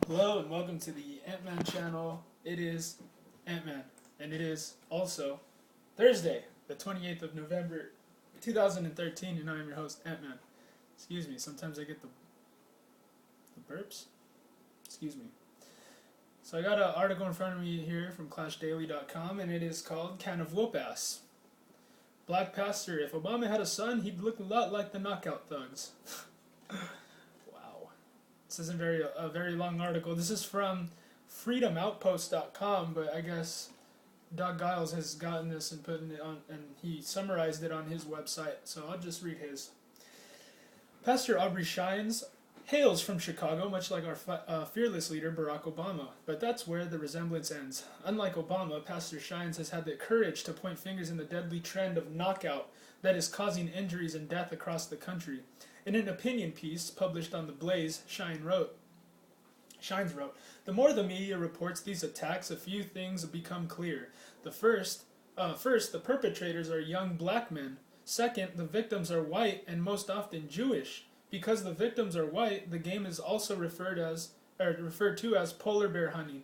Hello and welcome to the Ant-Man channel. It is Ant-Man, and it is also Thursday, the 28th of November, 2013, and I am your host, Ant-Man. Excuse me, sometimes I get the burps. Excuse me. So I got an article in front of me here from ClashDaily.com, and it is called Can of Whoop Ass. Black Pastor, if Obama had a son, he'd look a lot like the Knockout Thugs. Wow. This isn't a very long article. This is from freedomoutpost.com, but I guess Doug Giles has gotten this and put it on, and he summarized it on his website, so I'll just read his. Pastor Aubrey Shines hails from Chicago, much like our fearless leader Barack Obama, but that's where the resemblance ends. Unlike Obama, Pastor Shines has had the courage to point fingers in the deadly trend of knockout that is causing injuries and death across the country. In an opinion piece published on The Blaze, Shines wrote, the more the media reports these attacks, a few things become clear. First, the perpetrators are young black men. Second, the victims are white and most often Jewish. Because the victims are white, the game is also referred to as polar bear hunting.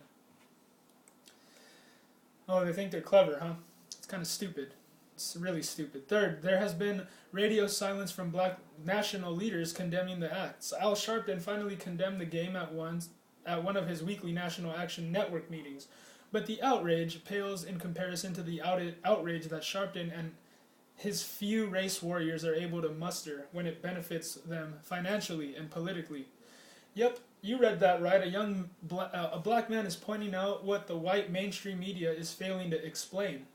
Oh, they think they're clever, huh? It's kind of stupid. It's really stupid. Third, there has been radio silence from black national leaders condemning the acts. Al Sharpton finally condemned the game at one of his weekly National Action Network meetings. But the outrage pales in comparison to the outrage that Sharpton and his few race warriors are able to muster when it benefits them financially and politically. Yep, you read that right. A black man is pointing out what the white mainstream media is failing to explain.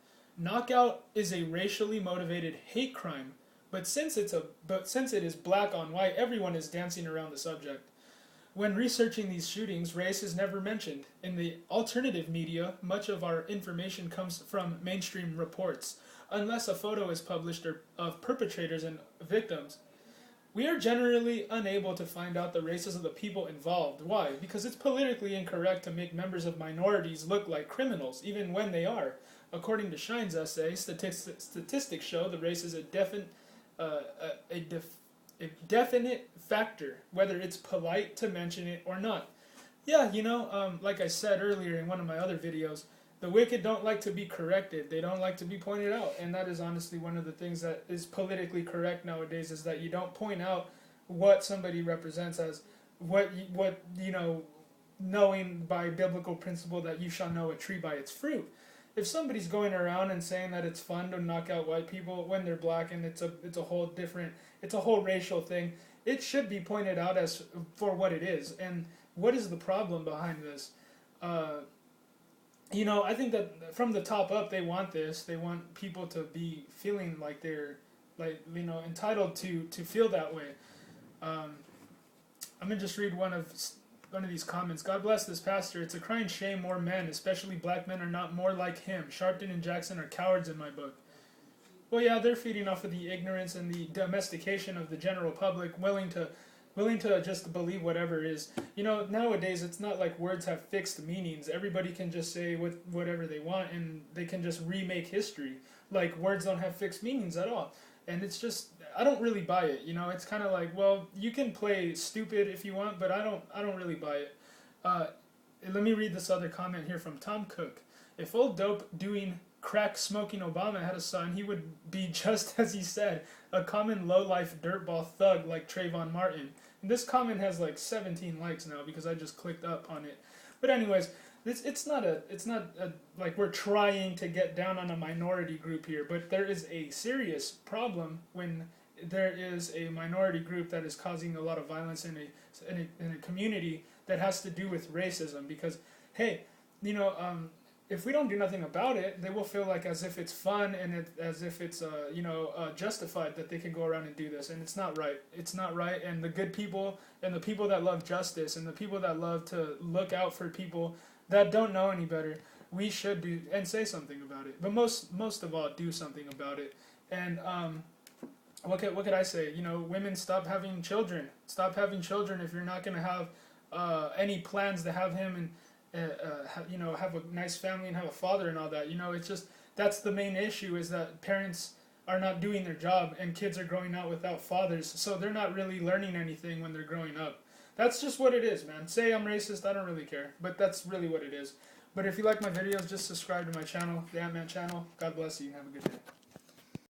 Knockout is a racially motivated hate crime, but since it is black on white, everyone is dancing around the subject. When researching these shootings, race is never mentioned. In the alternative media, much of our information comes from mainstream reports, unless a photo is published of perpetrators and victims. We are generally unable to find out the races of the people involved. Why? Because it's politically incorrect to make members of minorities look like criminals, even when they are. According to Shine's essay, statistics show the race is a definite factor, whether it's polite to mention it or not. Yeah, like I said earlier in one of my other videos, the wicked don't like to be corrected. They don't like to be pointed out. And that is honestly one of the things that is politically correct nowadays, is that you don't point out what somebody represents as knowing by biblical principle that you shall know a tree by its fruit. If somebody's going around and saying that it's fun to knock out white people when they're black and it's a whole racial thing, it should be pointed out as for what it is. And what is the problem behind this? I think that from the top up, they want this. They want people to be feeling like they're, entitled to feel that way. I'm gonna just read one of these comments. God bless this pastor. It's a crying shame more men, especially black men, are not more like him. Sharpton and Jackson are cowards in my book. Well, yeah, they're feeding off of the ignorance and the domestication of the general public, willing to just believe whatever is. Nowadays it's not like words have fixed meanings. Everybody can just say whatever they want, and they can just remake history. Like, words don't have fixed meanings at all. And it's just, I don't really buy it. It's kind of like, well, you can play stupid if you want, but I don't really buy it. Let me read this other comment here from Tom Cook. If old dope doing crack smoking Obama had a son, he would be, just as he said, a common low-life dirtball thug like Trayvon Martin. And this comment has like 17 likes now because I just clicked up on it. But anyways, it's not like we're trying to get down on a minority group here, but there is a serious problem when there is a minority group that is causing a lot of violence in a community that has to do with racism. Because hey, if we don't do nothing about it, they will feel like as if it's fun and as if it's justified that they can go around and do this, and it's not right. It's not right. And the good people and the people that love justice and the people that love to look out for people that don't know any better, we should do and say something about it. But most of all, do something about it. And what could I say? Women, stop having children. Stop having children if you're not going to have any plans to have him and. Have a nice family and have a father and all that. It's just, that's the main issue, is that parents are not doing their job and kids are growing out without fathers, so they're not really learning anything when they're growing up. That's just what it is, man. Say I'm racist, I don't really care. But that's really what it is. But if you like my videos, just subscribe to my channel, the Ant-Man channel. God bless you and have a good day.